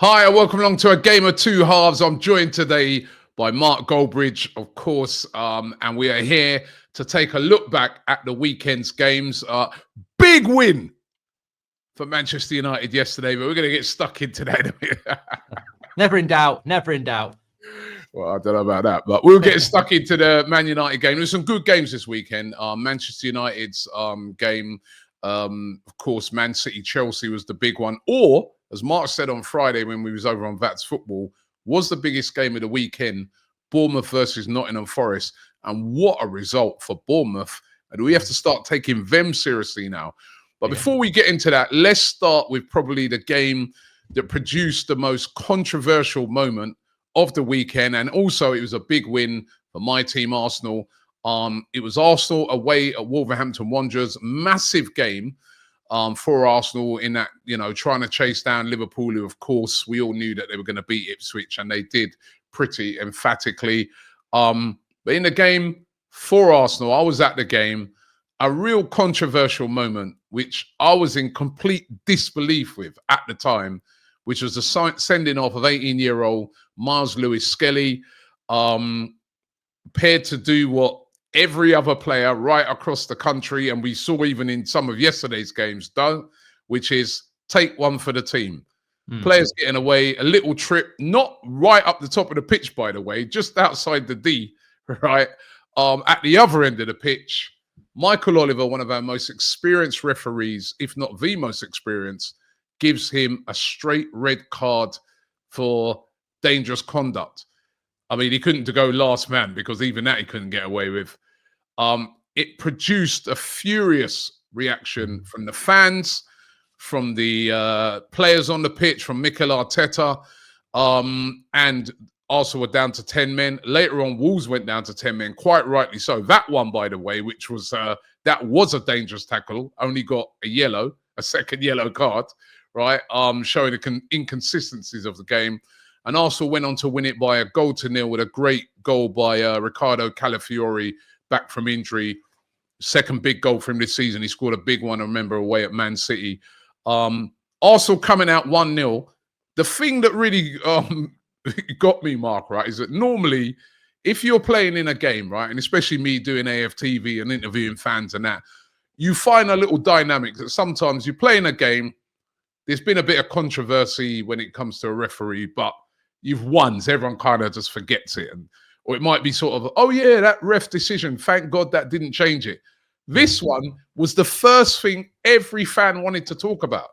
Hi, and welcome along to a game of two halves. I'm joined today by Mark Goldbridge, of course, and we are here to take a look back at the weekend's games. Big win for Manchester United yesterday, but we're going to get stuck into that. Never in doubt. Never in doubt. Well, I don't know about that, but we'll get stuck into the Man United game. There's some good games this weekend. Manchester United's game, of course, Man City Chelsea was the big one. Or, as Mark said on Friday when we was over on Vats Football, was the biggest game of the weekend, Bournemouth versus Nottingham Forest. And what a result for Bournemouth. And we have to start taking them seriously now. But before we get into that, let's start with probably the game that produced the most controversial moment of the weekend. And also it was a big win for my team, Arsenal. It was Arsenal away at Wolverhampton Wanderers. Massive game for Arsenal in that, trying to chase down Liverpool, who, of course, we all knew that they were going to beat Ipswich, and they did pretty emphatically. But in the game for Arsenal, I was at the game, a real controversial moment, which I was in complete disbelief with at the time, which was the sending off of 18-year-old Miles Lewis-Skelly, paired to do what every other player right across the country, and we saw even in some of yesterday's games, done, which is take one for the team. Players getting away, a little trip, not right up the top of the pitch, by the way, just outside the D, right? At the other end of the pitch, Michael Oliver, one of our most experienced referees, if not the most experienced, gives him a straight red card for dangerous conduct. I mean, he couldn't go last man because even that he couldn't get away with. It produced a furious reaction from the fans, from the players on the pitch, from Mikel Arteta, and Arsenal were down to 10 men. Later on, Wolves went down to 10 men, quite rightly so. That one, by the way, which was that was a dangerous tackle, only got a second yellow card, right? Showing the inconsistencies of the game. And Arsenal went on to win it by 1-0 with a great goal by Riccardo Calafiori back from injury. Second big goal for him this season. He scored a big one, I remember, away at Man City. Arsenal coming out 1-0. The thing that really got me, Mark, right, is that normally if you're playing in a game, right, and especially me doing AFTV and interviewing fans and that, you find a little dynamic that sometimes you play in a game, there's been a bit of controversy when it comes to a referee, but you've won, so everyone kind of just forgets it. Or it might be sort of, oh yeah, that ref decision, thank God that didn't change it. This one was the first thing every fan wanted to talk about.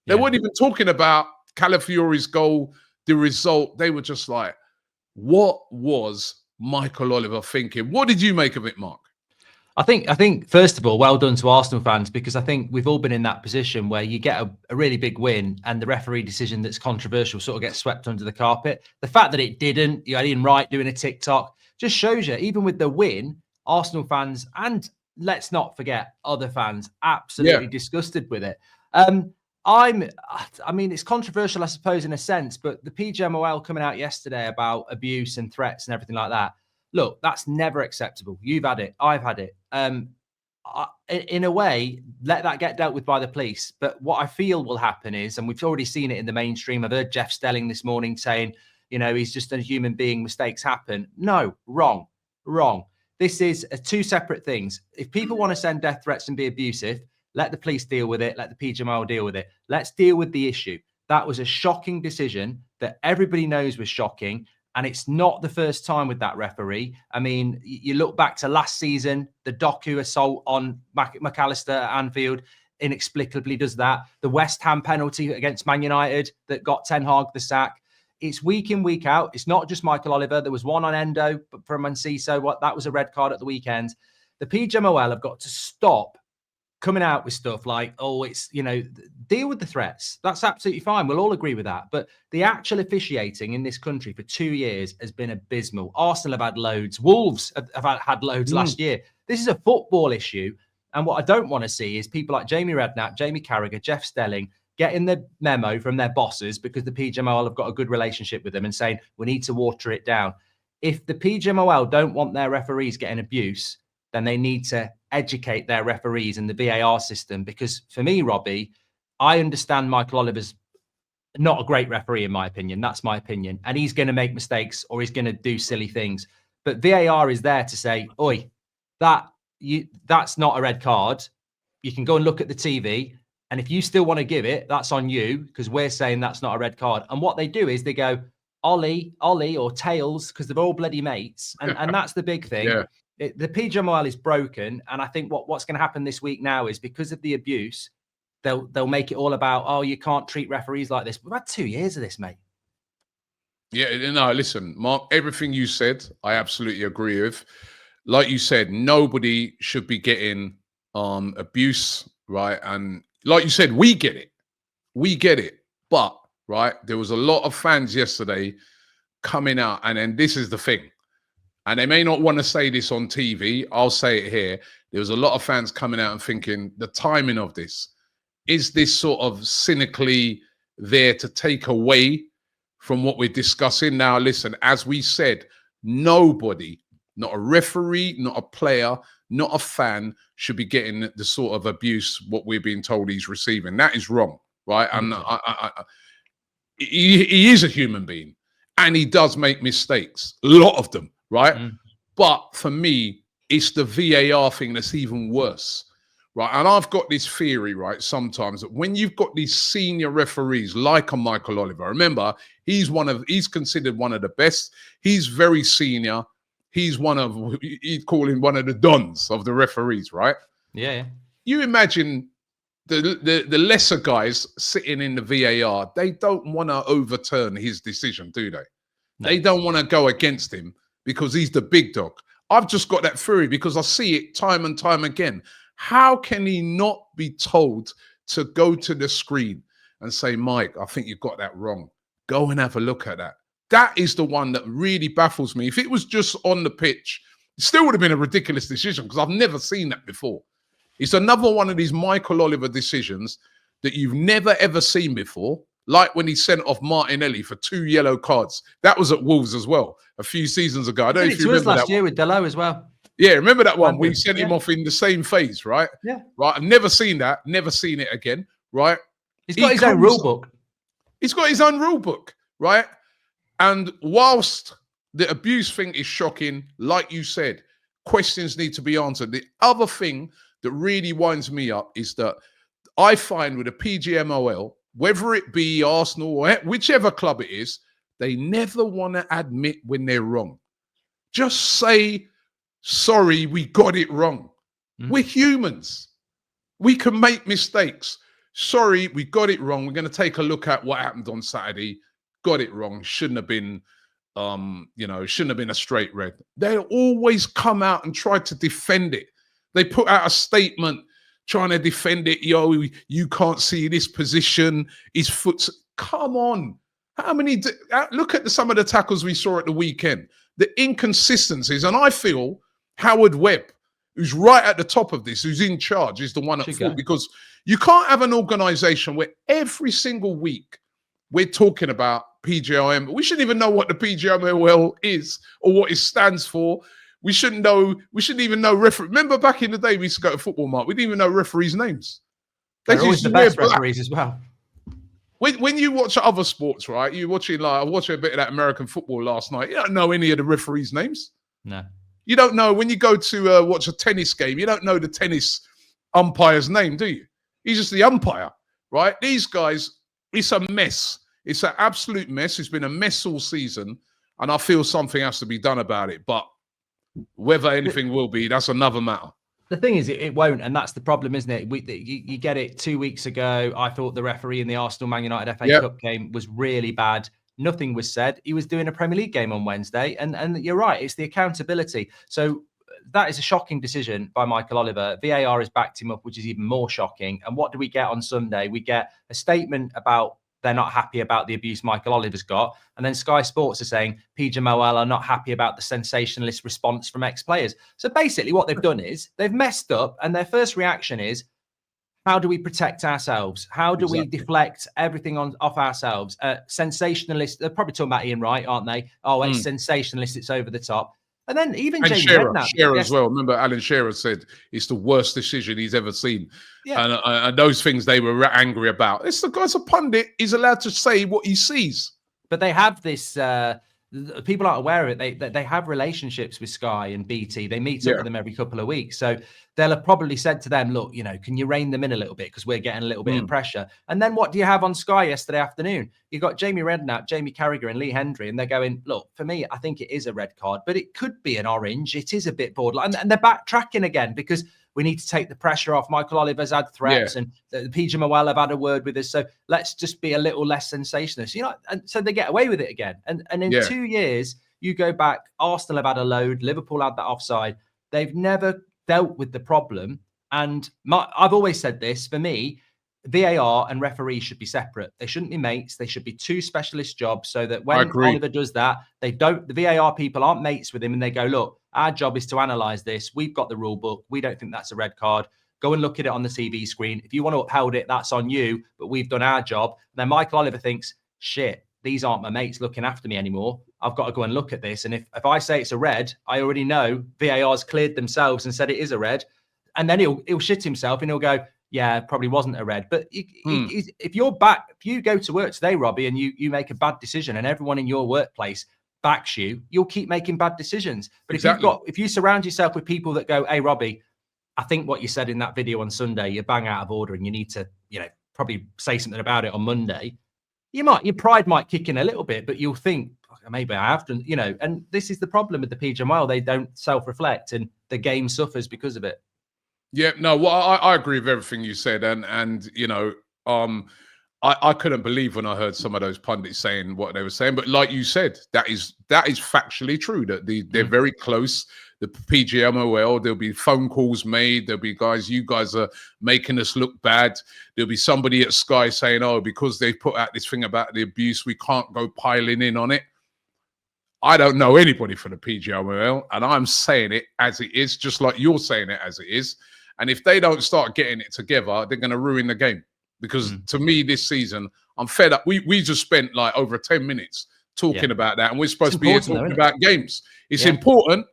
They weren't even talking about Calafiori's goal, the result. They were just like, what was Michael Oliver thinking? What did you make of it, Mark? I think first of all, well done to Arsenal fans, because I think we've all been in that position where you get a really big win and the referee decision that's controversial sort of gets swept under the carpet. The fact that it didn't, you had Ian Wright doing a TikTok, just shows you, even with the win, Arsenal fans, and let's not forget other fans, absolutely disgusted with it. I mean, it's controversial, I suppose, in a sense, but the PGMOL coming out yesterday about abuse and threats and everything like that, look, that's never acceptable. You've had it. I've had it. In a way, let that get dealt with by the police. But what I feel will happen is, and we've already seen it in the mainstream, I've heard Jeff Stelling this morning saying, he's just a human being, mistakes happen. No, wrong. This is two separate things. If people want to send death threats and be abusive, let the police deal with it. Let the PGMOL deal with it. Let's deal with the issue. That was a shocking decision that everybody knows was shocking. And it's not the first time with that referee. I mean, you look back to last season, the Doku assault on McAllister at Anfield inexplicably does that. The West Ham penalty against Man United that got Ten Hag the sack. It's week in, week out. It's not just Michael Oliver. There was one on Endo from Manciso. That was a red card at the weekend. The PGMOL have got to stop coming out with stuff like, oh, it's, deal with the threats. That's absolutely fine. We'll all agree with that. But the actual officiating in this country for 2 years has been abysmal. Arsenal have had loads. Wolves have had loads last year. This is a football issue. And what I don't want to see is people like Jamie Redknapp, Jamie Carragher, Jeff Stelling getting the memo from their bosses because the PGMOL have got a good relationship with them and saying, we need to water it down. If the PGMOL don't want their referees getting abuse, then they need to educate their referees in the VAR system. Because for me, Robbie, I understand Michael Oliver's not a great referee, in my opinion. That's my opinion. And he's going to make mistakes or he's going to do silly things. But VAR is there to say, oi, that's not a red card. You can go and look at the TV. And if you still want to give it, that's on you, because we're saying that's not a red card. And what they do is they go, Ollie, or Tails, because they're all bloody mates. And that's the big thing. Yeah. The PGMOL is broken. And I think what's going to happen this week now is because of the abuse, they'll make it all about, oh, you can't treat referees like this. We've had 2 years of this, mate. Yeah, no, listen, Mark, everything you said, I absolutely agree with. Like you said, nobody should be getting abuse, right? And like you said, we get it. We get it. But, right, there was a lot of fans yesterday coming out, and then this is the thing. And they may not want to say this on TV. I'll say it here. There was a lot of fans coming out and thinking the timing of this. Is this sort of cynically there to take away from what we're discussing? Now, listen, as we said, nobody, not a referee, not a player, not a fan, should be getting the sort of abuse what we're being told he's receiving. That is wrong, right? And he is a human being, and he does make mistakes, a lot of them, right? But for me, it's the VAR thing that's even worse. Right, and I've got this theory, right, sometimes that when you've got these senior referees like a Michael Oliver, remember, he's considered one of the best. He's very senior. He'd call him one of the dons of the referees, right? Yeah. You imagine the lesser guys sitting in the VAR, they don't want to overturn his decision, do they? No. They don't want to go against him because he's the big dog. I've just got that theory because I see it time and time again. How can he not be told to go to the screen and say, Mike, I think you've got that wrong. Go and have a look at that. That is the one that really baffles me. If it was just on the pitch, it still would have been a ridiculous decision because I've never seen that before. It's another one of these Michael Oliver decisions that you've never, ever seen before, like when he sent off Martinelli for 2 yellow cards. That was at Wolves as well a few seasons ago. I don't know if you remember that last year with Delo as well. Yeah, remember that one? We sent him off in the same phase, right? Yeah. Right. I've never seen that. Never seen it again, right? He's got his own rule book. He's got his own rule book, right? And whilst the abuse thing is shocking, like you said, questions need to be answered. The other thing that really winds me up is that I find with the PGMOL, whether it be Arsenal or whichever club it is, they never want to admit when they're wrong. Just say, sorry, we got it wrong. We're humans. We can make mistakes. Sorry, we got it wrong. We're going to take a look at what happened on Saturday. Got it wrong. Shouldn't have been, shouldn't have been a straight red. They'll always come out and try to defend it. They put out a statement trying to defend it. Yo, you can't see this position. His foot's... Come on. How many... Look at some of the tackles we saw at the weekend. The inconsistencies. And I feel Howard Webb, who's right at the top of this, who's in charge, is the one at fault. Because you can't have an organisation where every single week we're talking about PGIM. We shouldn't even know what the PGMOL is or what it stands for. We shouldn't know. We shouldn't even know referee. Remember back in the day we used to go to football, Mark. We didn't even know referees' names. They're always the best referees as well. When you watch other sports, right? You watching I watched a bit of that American football last night. You don't know any of the referees' names. No. You don't know when you go to watch a tennis game. You don't know the tennis umpire's name, do you? He's just the umpire, right? These guys, it's a mess. It's an absolute mess. It's been a mess all season, and I feel something has to be done about it. But whether anything will be, that's another matter. The thing is, it won't, and that's the problem, isn't it? You get it 2 weeks ago. I thought the referee in the Arsenal-Man United FA Cup game was really bad. Nothing was said. He was doing a Premier League game on Wednesday, and you're right. It's the accountability. So that is a shocking decision by Michael Oliver. VAR has backed him up, which is even more shocking. And what do we get on Sunday? We get a statement about they're not happy about the abuse Michael Oliver's got. And then Sky Sports are saying PGMOL are not happy about the sensationalist response from ex-players. So basically what they've done is they've messed up, and their first reaction is, how do we protect ourselves? How do we deflect everything off ourselves? Sensationalist, they're probably talking about Ian Wright, aren't they? Oh, it's sensationalist, it's over the top. And then even And Jamie Shearer Redknapp, as well. Remember, Alan Shearer said it's the worst decision he's ever seen. Yeah. And those things they were angry about. It's the guy's a pundit. He's allowed to say what he sees. But they have this. People aren't aware of it. They have relationships with Sky and BT. They meet up with them every couple of weeks. So they'll have probably said to them, look, can you rein them in a little bit because we're getting a little bit of pressure. And then what do you have on Sky yesterday afternoon? You've got Jamie Redknapp, Jamie Carragher and Lee Hendry, and they're going, look, for me, I think it is a red card, but it could be an orange. It is a bit borderline. And they're backtracking again because we need to take the pressure off. Michael Oliver's had threats and the PJ Mowell have had a word with us. So let's just be a little less sensationalist, and so they get away with it again. And in 2 years, you go back, Arsenal have had a load, Liverpool had that offside. They've never dealt with the problem. And I've always said this, for me, VAR and referees should be separate. They shouldn't be mates. They should be two specialist jobs so that when Oliver does that, the VAR people aren't mates with him and they go, look, our job is to analyse this. We've got the rule book. We don't think that's a red card. Go and look at it on the TV screen. If you want to uphold it, that's on you, but we've done our job. And then Michael Oliver thinks, shit, these aren't my mates looking after me anymore. I've got to go and look at this. And if I say it's a red, I already know VAR's cleared themselves and said it is a red. And then he'll shit himself and he'll go, yeah, probably wasn't a red. But if you go to work today, Robbie, and you make a bad decision and everyone in your workplace backs you, you'll keep making bad decisions. But if you surround yourself with people that go, hey, Robbie, I think what you said in that video on Sunday, you're bang out of order and you need to, probably say something about it on Monday. Your pride might kick in a little bit, but you'll think, maybe I have to, and this is the problem with the PJ Mile. They don't self-reflect and the game suffers because of it. Yeah, no, well, I agree with everything you said. And I couldn't believe when I heard some of those pundits saying what they were saying. But like you said, that is factually true, that they're very close. The PGMOL, there'll be phone calls made. There'll be you guys are making us look bad. There'll be somebody at Sky saying, oh, because they put out this thing about the abuse, we can't go piling in on it. I don't know anybody from the PGMOL, and I'm saying it as it is, just like you're saying it as it is. And if they don't start getting it together, they're going to ruin the game. Because to me, this season, I'm fed up. We just spent like over 10 minutes talking about that, and we're supposed to be here talking about games. It's important,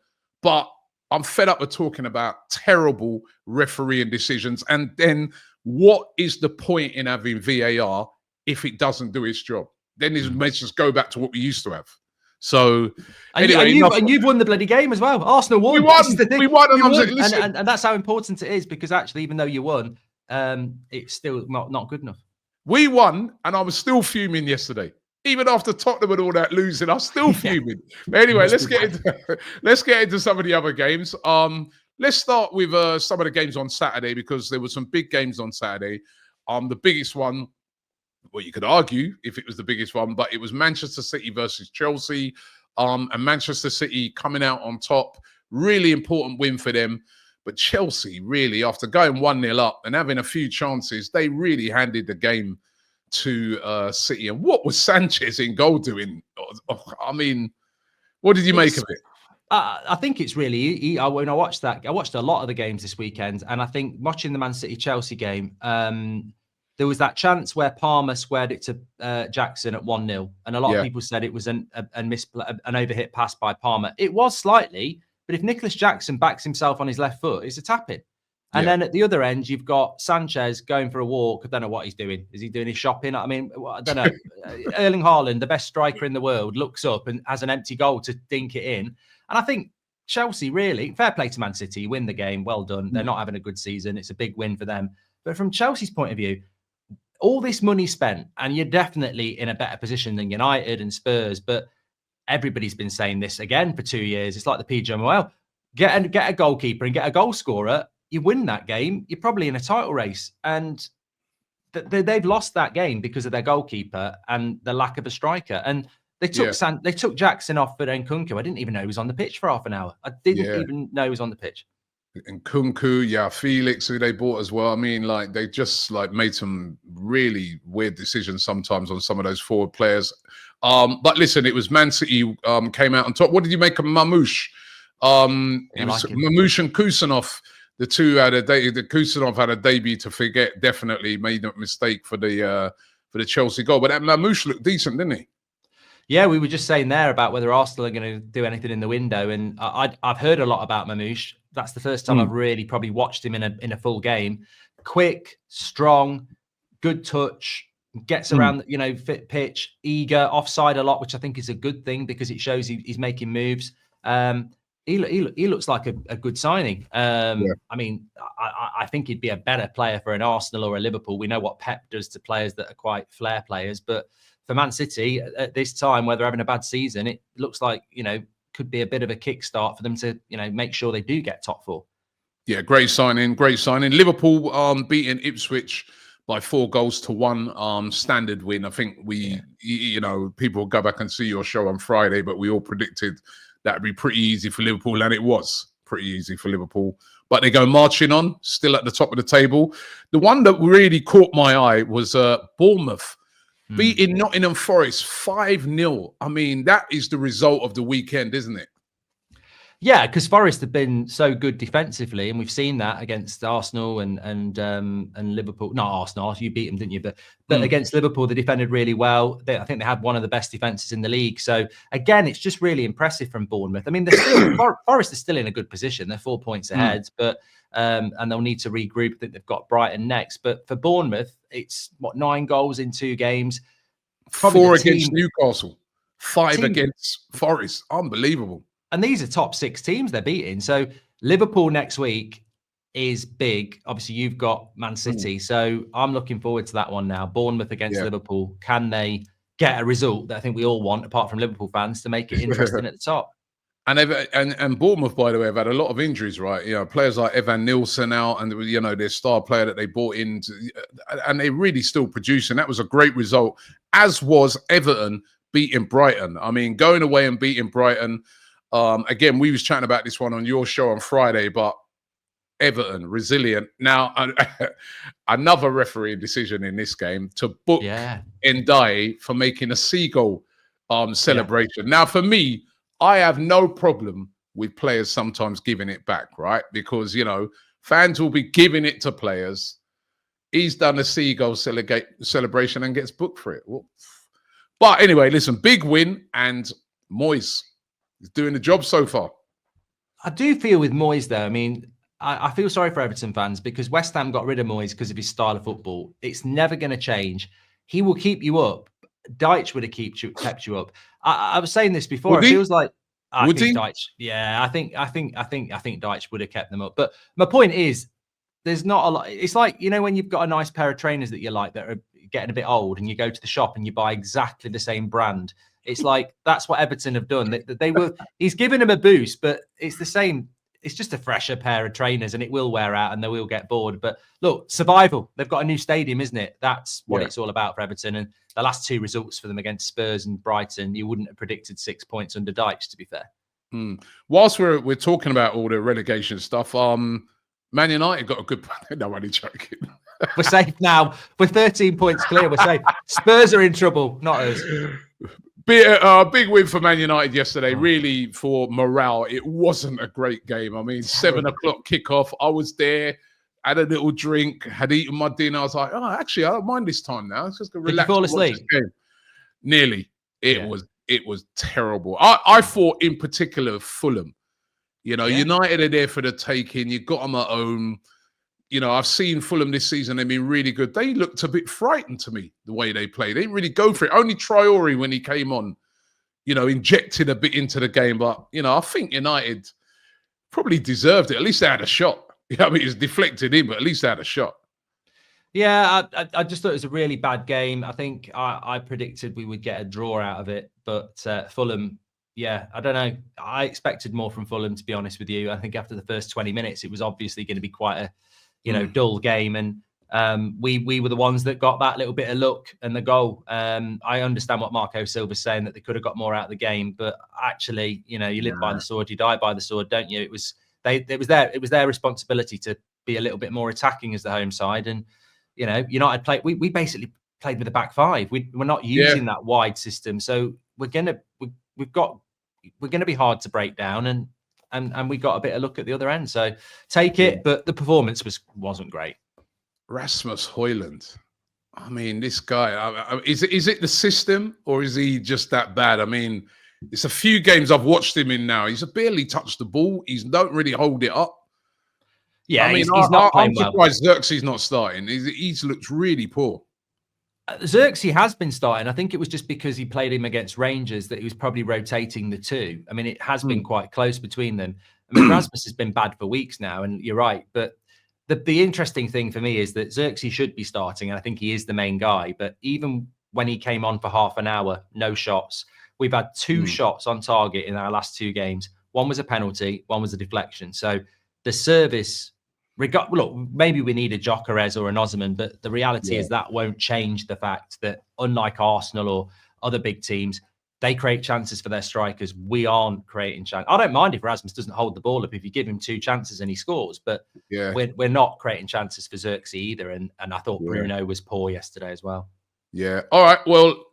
but I'm fed up with talking about terrible refereeing decisions. And then what is the point in having VAR if it doesn't do its job? Then let's just go back to what we used to have. So, anyway, and you've won the bloody game as well. Arsenal won. We won. And that's how important it is, because actually, even though you won, it's still not good enough. We won, and I was still fuming yesterday. Even after Tottenham and all that losing, I'm still fuming. But anyway, let's get into some of the other games. Let's start with some of the games on Saturday, because there were some big games on Saturday. The biggest one, well, you could argue if it was the biggest one, but it was Manchester City versus Chelsea. And Manchester City coming out on top. Really important win for them. But Chelsea, really, after going 1-0 up and having a few chances, they really handed the game to City. And what was Sanchez in goal doing? I mean, what did you make of it? I think it's really, when I watched that, I watched a lot of the games this weekend, and I think watching the Man City-Chelsea game, there was that chance where Palmer squared it to Jackson at 1-0, and a lot of people said it was an overhit pass by Palmer. It was slightly, but if Nicholas Jackson backs himself on his left foot, it's a tap-in. And then at the other end, you've got Sanchez going for a walk. I don't know what he's doing. Is he doing his shopping? I mean, I don't know. Erling Haaland, the best striker in the world, looks up and has an empty goal to dink it in. And I think Chelsea, really, fair play to Man City. You win the game. Well done. They're not having a good season. It's a big win for them. But from Chelsea's point of view, all this money spent, and you're definitely in a better position than United and Spurs, but everybody's been saying this again for 2 years. It's like the PGMOL. Get a goalkeeper and get a goal scorer. You win that game, you're probably in a title race. And they've lost that game because of their goalkeeper and the lack of a striker. And they took Jackson off for Nkunku. I didn't even know he was on the pitch for half an hour. I didn't even know he was on the pitch. And Nkunku, Felix, who they bought as well. I mean, like, they just made some really weird decisions sometimes on some of those forward players. But listen, it was Man City came out on top. What did you make of Mamouche? It was Mamouche and Kusanov. The two had Kusanov had a debut to forget. Definitely made a mistake for the Chelsea goal. But that Mamouche looked decent, didn't he? Yeah, we were just saying there about whether Arsenal are going to do anything in the window, and I've heard a lot about Mamouche. That's the first time I've really probably watched him in a full game. Quick, strong, good touch, gets around, fit pitch, eager, offside a lot, which I think is a good thing because it shows he's making moves. He looks like a good signing. I mean, I think he'd be a better player for an Arsenal or a Liverpool. We know what Pep does to players that are quite flair players, but for Man City at this time, where they're having a bad season, it looks like, could be a bit of a kickstart for them to, make sure they do get top 4. Yeah, great signing, great signing. Liverpool beating Ipswich by 4-1, standard win. I think people will go back and see your show on Friday, but we all predicted that'd be pretty easy for Liverpool, and it was pretty easy for Liverpool. But they go marching on, still at the top of the table. The one that really caught my eye was Bournemouth beating Nottingham Forest 5-0. I mean, that is the result of the weekend, isn't it? Yeah, because Forest have been so good defensively, and we've seen that against Arsenal and Liverpool. Not Arsenal, you beat them, didn't you? But against Liverpool, they defended really well. I think they had one of the best defenses in the league. So again, it's just really impressive from Bournemouth. I mean, Forest is still in a good position. They're 4 points ahead, but and they'll need to regroup. I think they've got Brighton next. But for Bournemouth, it's 9 goals in 2 games. Probably 4 against Newcastle, 5 against Forest. Unbelievable. And these are top 6 teams they're beating. So Liverpool next week is big. Obviously, you've got Man City. So I'm looking forward to that one now. Bournemouth against Liverpool. Can they get a result that I think we all want, apart from Liverpool fans, to make it interesting at the top? And Bournemouth, by the way, have had a lot of injuries, right? Players like Evan Nilsson out, and their star player that they brought in, and they're really still producing. That was a great result, as was Everton beating Brighton. I mean, going away and beating Brighton. Again, we was chatting about this one on your show on Friday, but Everton, resilient. Now, another referee decision in this game to book Ndiaye for making a seagull celebration. Now, for me, I have no problem with players sometimes giving it back, right? Because, fans will be giving it to players. He's done a seagull celebration and gets booked for it. But anyway, listen, big win, and Moyes is doing the job so far. I do feel with Moyes, though, I mean, I feel sorry for Everton fans because West Ham got rid of Moyes because of his style of football. It's never going to change. He will keep you up. Deitch would have kept you up. I was saying this before. It feels like I think Deitch. Yeah, I think Deitch would have kept them up. But my point is, there's not a lot. It's like, when you've got a nice pair of trainers that you like that are getting a bit old, and you go to the shop and you buy exactly the same brand. It's like that's what Everton have done. He's given him a boost, but it's the same. It's just a fresher pair of trainers, and it will wear out, and they will get bored. But look, survival. They've got a new stadium, isn't it? That's what it's all about for Everton. And the last 2 results for them against Spurs and Brighton, you wouldn't have predicted 6 points under Deitch, to be fair. Whilst we're talking about all the relegation stuff, Man United got a good. No, I'm only joking. We're safe now. We're 13 points clear. We're safe. Spurs are in trouble, not us. Big win for Man United yesterday. Really, for morale, it wasn't a great game. I mean, 7 o'clock kickoff. I was there, had a little drink, had eaten my dinner. I was like, actually, I don't mind this time now. It's just gonna relax. Did you fall asleep? Nearly. It was terrible. I thought, in particular, Fulham. United are there for the taking. You got them at home. I've seen Fulham this season. They've been really good. They looked a bit frightened to me, the way they played. They didn't really go for it. Only Traore, when he came on, injected a bit into the game. But, I think United probably deserved it. At least they had a shot. I mean, it's deflected in, but at least they had a shot. Yeah, I just thought it was a really bad game. I think I predicted we would get a draw out of it. But Fulham, I don't know. I expected more from Fulham, to be honest with you. I think after the first 20 minutes, it was obviously going to be quite a dull game, and we were the ones that got that little bit of luck and the goal. I understand what Marco Silva's saying, that they could have got more out of the game, but actually, you live by the sword, you die by the sword, don't you? It was their responsibility to be a little bit more attacking as the home side, and United played. We basically played with a back 5. We're not using that wide system, so we're gonna be hard to break down, and we got a bit of luck at the other end. So take it, but the performance wasn't great. Rasmus Højlund. I mean, this guy, is it the system or is he just that bad? I mean, it's a few games I've watched him in now. He's barely touched the ball. He don't really hold it up. Yeah, I mean, he's not I'm playing well. surprised Xerxes not starting. He's looked really poor. Xerxes has been starting. I think it was just because he played him against Rangers that he was probably rotating the two. I mean, it has been quite close between them. I mean, Rasmus has been bad for weeks now, and you're right. But the interesting thing for me is that Xerxes should be starting, and I think he is the main guy. But even when he came on for half an hour, no shots. We've had two shots on target in our last two games. One was a penalty, one was a deflection. So the service, look, maybe we need a Gyökeres or an Osman, but the reality is that won't change the fact that unlike Arsenal or other big teams, they create chances for their strikers. We aren't creating chances. I don't mind if Rasmus doesn't hold the ball up if you give him two chances and he scores, but we're not creating chances for Xerxes either. And I thought Bruno was poor yesterday as well. Yeah. All right. Well,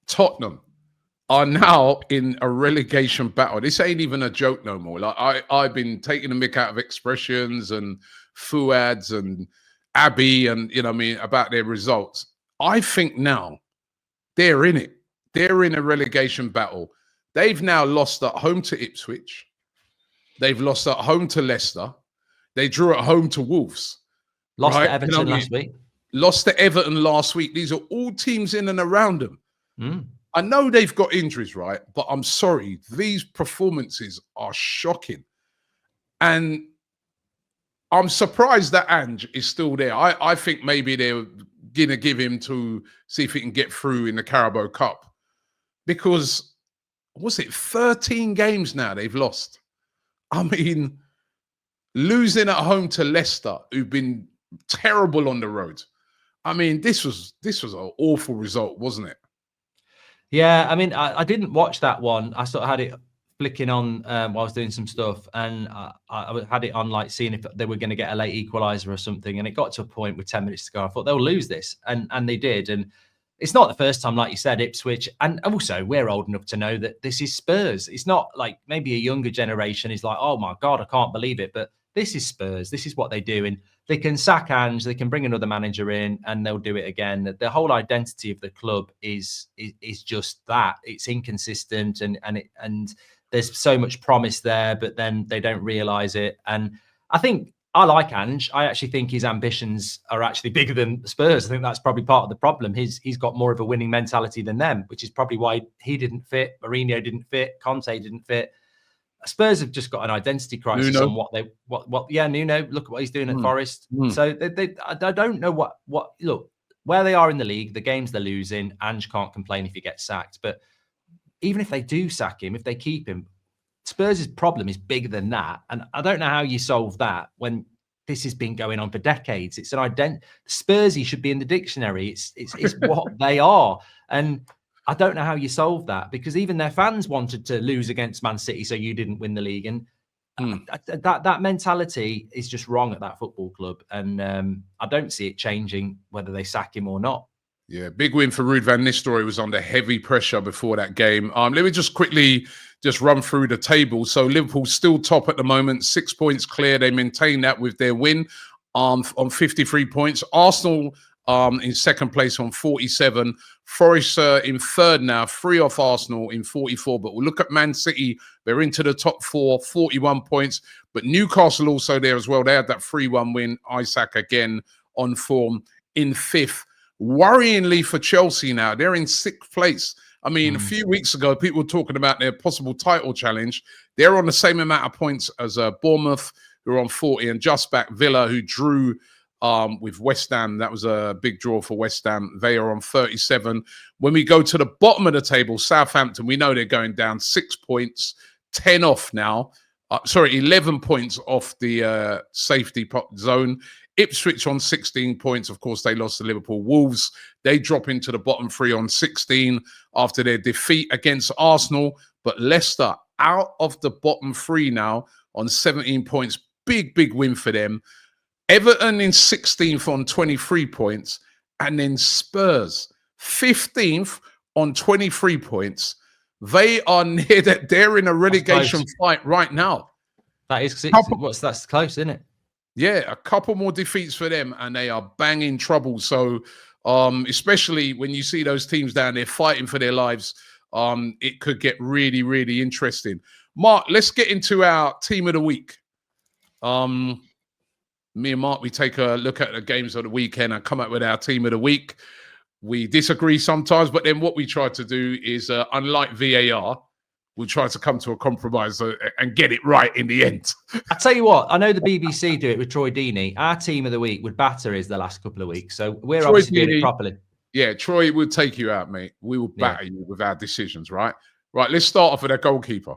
Tottenham are now in a relegation battle. This ain't even a joke no more. Like I've been taking the mick out of expressions and Fuads and Abbey and about their results. I think now they're in it. They're in a relegation battle. They've now lost at home to Ipswich. They've lost at home to Leicester. They drew at home to Wolves. Lost to Everton last week. Lost to Everton last week. These are all teams in and around them. I know they've got injuries, right? But I'm sorry. These performances are shocking. And I'm surprised that Ange is still there. I think maybe they're going to give him to see if he can get through in the Carabao Cup. Because, what's it, 13 games now they've lost. I mean, losing at home to Leicester, who've been terrible on the road. I mean, this was an awful result, wasn't it? Yeah, I mean, I didn't watch that one. I sort of had it flicking on while I was doing some stuff, and I had it on, like, seeing if they were going to get a late equaliser or something. And it got to a point with 10 minutes to go. I thought they'll lose this, and they did. And it's not the first time, like you said, Ipswich. And also, we're old enough to know that this is Spurs. It's not like maybe a younger generation is like, oh my God, I can't believe it. But this is Spurs. This is what they do. And they can sack Ange, they can bring another manager in, and they'll do it again. The whole identity of the club is just that. It's inconsistent, and there's so much promise there, but then they don't realise it. And I think I like Ange. I actually think his ambitions are actually bigger than Spurs. I think that's probably part of the problem. He's got more of a winning mentality than them, which is probably why he didn't fit, Mourinho didn't fit, Conte didn't fit. Spurs have just got an identity crisis on what Nuno, look at what he's doing at Forest. So I don't know what look, where they are in the league, the games they're losing, Ange can't complain if he gets sacked. But even if they do sack him, if they keep him, Spurs' problem is bigger than that. And I don't know how you solve that when this has been going on for decades. It's an identity. Spursy should be in the dictionary. It's what they are. And I don't know how you solve that, because even their fans wanted to lose against Man City, so you didn't win the league. And that mentality is just wrong at that football club. And I don't see it changing whether they sack him or not. Yeah, big win for Ruud van Nistelrooy. Was under heavy pressure before that game. Let me just quickly run through the table. So Liverpool still top at the moment, 6 points clear. They maintain that with their win on 53 points. Arsenal in second place on 47. Forest in third now, 3 off Arsenal in 44. But we'll look at Man City. They're into the top 4, 41 points. But Newcastle also there as well. They had that 3-1 win. Isaac again on form in 5th. Worryingly for Chelsea now, they're in 6th place. I mean, a few weeks ago, people were talking about their possible title challenge. They're on the same amount of points as Bournemouth, who are on 40, and just back Villa, who drew with West Ham. That was a big draw for West Ham. They are on 37. When we go to the bottom of the table, Southampton, we know they're going down 6 points, 10 off now. 11 points off the safety zone. Ipswich on 16 points. Of course, they lost to Liverpool. Wolves, they drop into the bottom 3 on 16 after their defeat against Arsenal. But Leicester out of the bottom 3 now on 17 points. Big, big win for them. Everton in 16th on 23 points. And then Spurs, 15th on 23 points. They are near that. They're in a relegation fight right now. That is that's close, isn't it? Yeah, a couple more defeats for them, and they are banging trouble. So Especially when you see those teams down there fighting for their lives. It could get really, really interesting. Mark, let's get into our team of the week. Me and Mark, we take a look at the games of the weekend and come up with our team of the week. We disagree sometimes, but then what we try to do is, unlike VAR, we try to come to a compromise and get it right in the end. I tell you what, I know the BBC do it with Troy Deeney. Our team of the week would batter his the last couple of weeks, so we're Troy obviously Deeney, doing it properly. Yeah, Troy would take you out, mate. We will batter you with our decisions, right? Right, let's start off with our goalkeeper.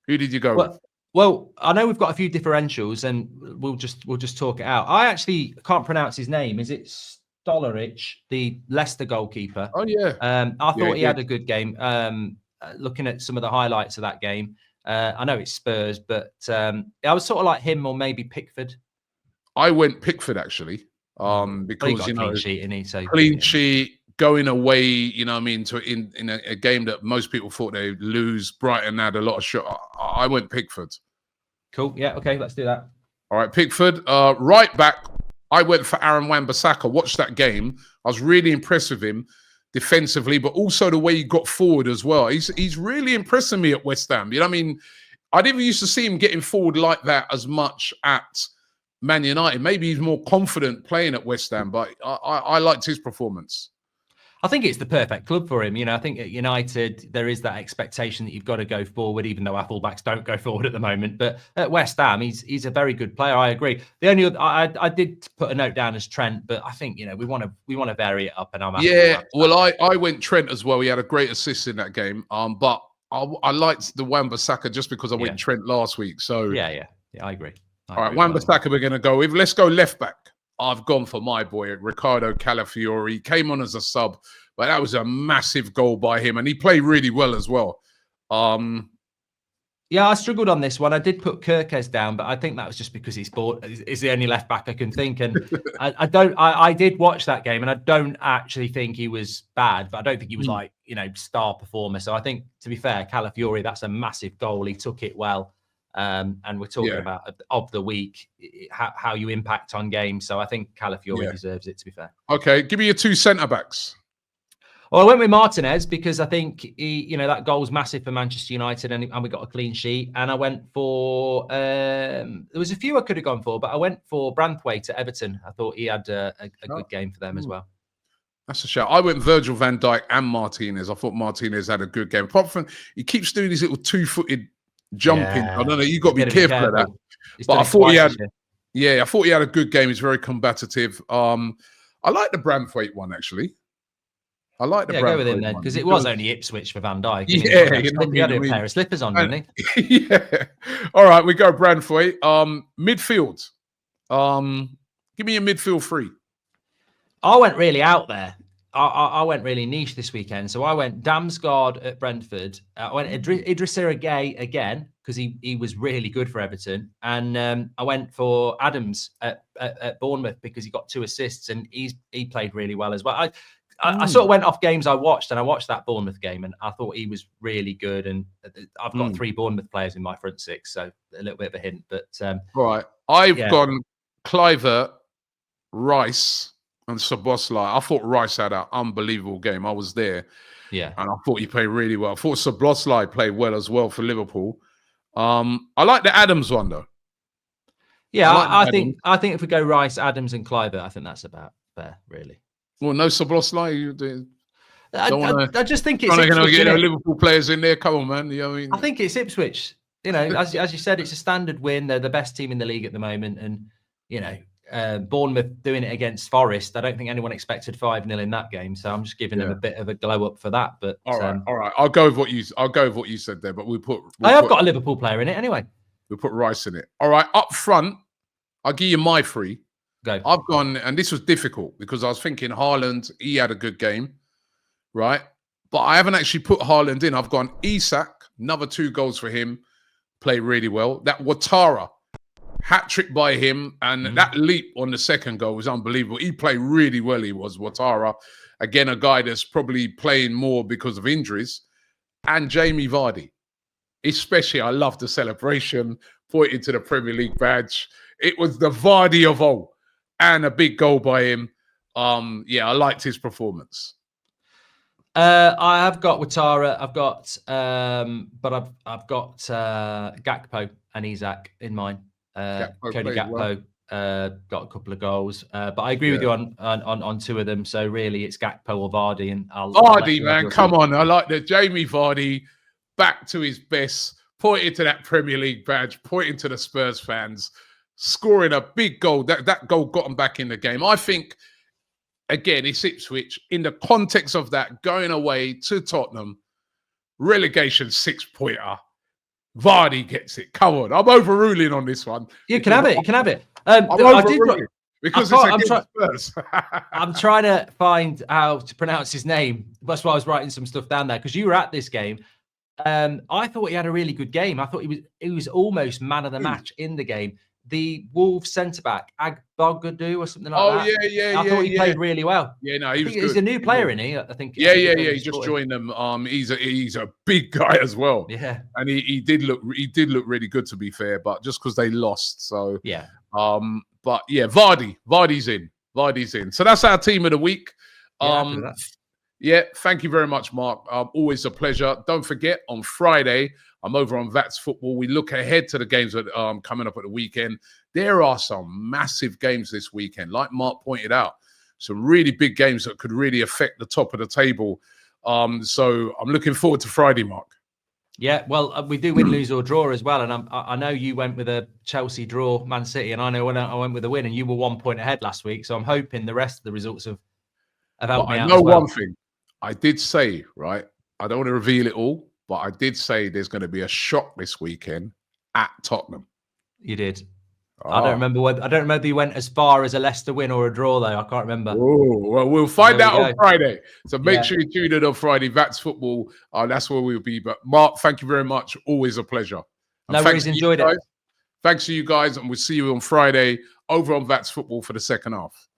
Who did you go with? Well, I know we've got a few differentials, and we'll just talk it out. I actually can't pronounce his name. Is it Stolaric, the Leicester goalkeeper? Oh yeah. I thought he had a good game. Looking at some of the highlights of that game, I know it's Spurs, but I was sort of like him or maybe Pickford. I went Pickford actually, because you know, clean sheet, isn't he? So clean sheet, going away, you know what I mean, to in a game that most people thought they'd lose. Brighton had a lot of shot. I went Pickford. Cool. Yeah. Okay. Let's do that. All right, Pickford. Right back, I went for Aaron Wan-Bissaka. Watched that game. I was really impressed with him defensively, but also the way he got forward as well. He's really impressing me at West Ham. You know what I mean? I never used to see him getting forward like that as much at Man United. Maybe he's more confident playing at West Ham, but I liked his performance. I think it's the perfect club for him. You know, I think at United, there is that expectation that you've got to go forward, even though our fullbacks don't go forward at the moment. But at West Ham, he's a very good player. I agree. The only other, I did put a note down as Trent, but I think, you know, we want to vary it up. And I'm well, I went Trent as well. He had a great assist in that game. But I liked the Wan-Bissaka just because I went Trent last week. So yeah, I agree. All right, Wan-Bissaka we're going to go with. Let's go left back. I've gone for my boy, Ricardo Calafiori. He came on as a sub, but that was a massive goal by him, and he played really well as well. Yeah, I struggled on this one. I did put Kirkes down, but I think that was just because he's the only left back I can think. And I did watch that game, and I don't actually think he was bad, but I don't think he was like, you know, star performer. So I think, to be fair, Calafiori, that's a massive goal. He took it well. And we're talking about of the week, how you impact on games. So I think Calafiori deserves it, to be fair. Okay, give me your two centre backs. Well, I went with Martinez because I think that goal's massive for Manchester United, and we got a clean sheet. And I went for there was a few I could have gone for, but I went for Branthwaite at Everton. I thought he had a good game for them as well. That's a shout. I went Virgil van Dijk and Martinez. I thought Martinez had a good game. Apart from he keeps doing these little two-footed jumping. I don't know. You got to be careful of that. But I thought I thought he had a good game. He's very combative. I like the Branthwaite one actually. I like the go with him then, because it was only Ipswich for Van Dijk. Yeah, he had a pair of slippers on, didn't he? Yeah. All right, we go Branthwaite. Midfield. Give me a midfield three. I went really out there. I went really niche this weekend. So I went Damsgaard at Brentford. I went Idrissa Gueye again, because he was really good for Everton. And I went for Adams at Bournemouth because he got 2 assists and he played really well as well. I sort of went off games I watched, and I watched that Bournemouth game, and I thought he was really good. And I've got 3 Bournemouth players in my front 6, so a little bit of a hint. But all right, I've gone Kluivert, Rice, and Szoboszlai. I thought Rice had an unbelievable game. I was there, and I thought he played really well. I thought Szoboszlai played well as well for Liverpool. I like the Adams one though. Yeah, I think if we go Rice, Adams, and Kluivert, I think that's about fair, really. Well, no Szoboszlai. I just think it's going to get Liverpool players in there. Come on, man. You know what I mean? I think it's Ipswich. You know, as you said, it's a standard win. They're the best team in the league at the moment, and you know, Bournemouth doing it against Forest. I don't think anyone expected 5-0 in that game, so I'm just giving them a bit of a glow up for that. But all right. I'll go with what you said there. But I have got a Liverpool player in it anyway. We'll put Rice in it. All right, up front, I'll give you my 3. Go. I've gone, and this was difficult because I was thinking Haaland, he had a good game, right? But I haven't actually put Haaland in. I've gone Isak, another 2 goals for him, played really well. That Ouattara, hat-trick by him, and that leap on the second goal was unbelievable. He played really well, he was, Ouattara. Again, a guy that's probably playing more because of injuries. And Jamie Vardy, especially, I love the celebration, pointing to the Premier League badge. It was the Vardy of old. And a big goal by him. Yeah, I liked his performance. I have got Ouattara. I've got, but I've got Gakpo and Isak in mine. Cody Gakpo got a couple of goals, but I agree with you on two of them. So really, it's Gakpo or Vardy, and Vardy, man, come on! I like that. Jamie Vardy back to his best, pointing to that Premier League badge, pointing to the Spurs fans, scoring a big goal. That goal got him back in the game. I think. Again, it's Ipswich. In the context of that, going away to Tottenham, relegation 6-pointer. Vardy gets it. Come on, I'm overruling on this one. You can have it. You can have it. Because it's against Spurs. I'm trying to find how to pronounce his name. That's why I was writing some stuff down there because you were at this game. I thought he had a really good game. I thought he was almost man of the match in the game. The Wolves centre-back, Agbogadou or something like that. I thought he played really well. Yeah, no, he was good. He's a new player, isn't he? I think. He just joined them. He's a big guy as well. Yeah, and he did look really good, to be fair. But just because they lost, so yeah. But yeah, Vardy's in. So that's our team of the week. Yeah, thank you very much, Mark. Always a pleasure. Don't forget, on Friday, I'm over on Vats Football. We look ahead to the games that coming up at the weekend. There are some massive games this weekend. Like Mark pointed out, some really big games that could really affect the top of the table. So I'm looking forward to Friday, Mark. Yeah, well, we do win, lose or draw as well. And I know you went with a Chelsea draw, Man City, and I know when I went with a win, and you were 1 point ahead last week. So I'm hoping the rest of the results have helped me out. I know one thing. I did say, right, I don't want to reveal it all, but I did say there's going to be a shock this weekend at Tottenham. You did. I don't remember whether you went as far as a Leicester win or a draw, though. I can't remember. Oh, well, we'll find out on Friday. So make sure you tune in on Friday. Vats Football. That's where we'll be. But Mark, thank you very much. Always a pleasure. No worries. Enjoyed it. Thanks to you guys. And we'll see you on Friday over on Vats Football for the second half.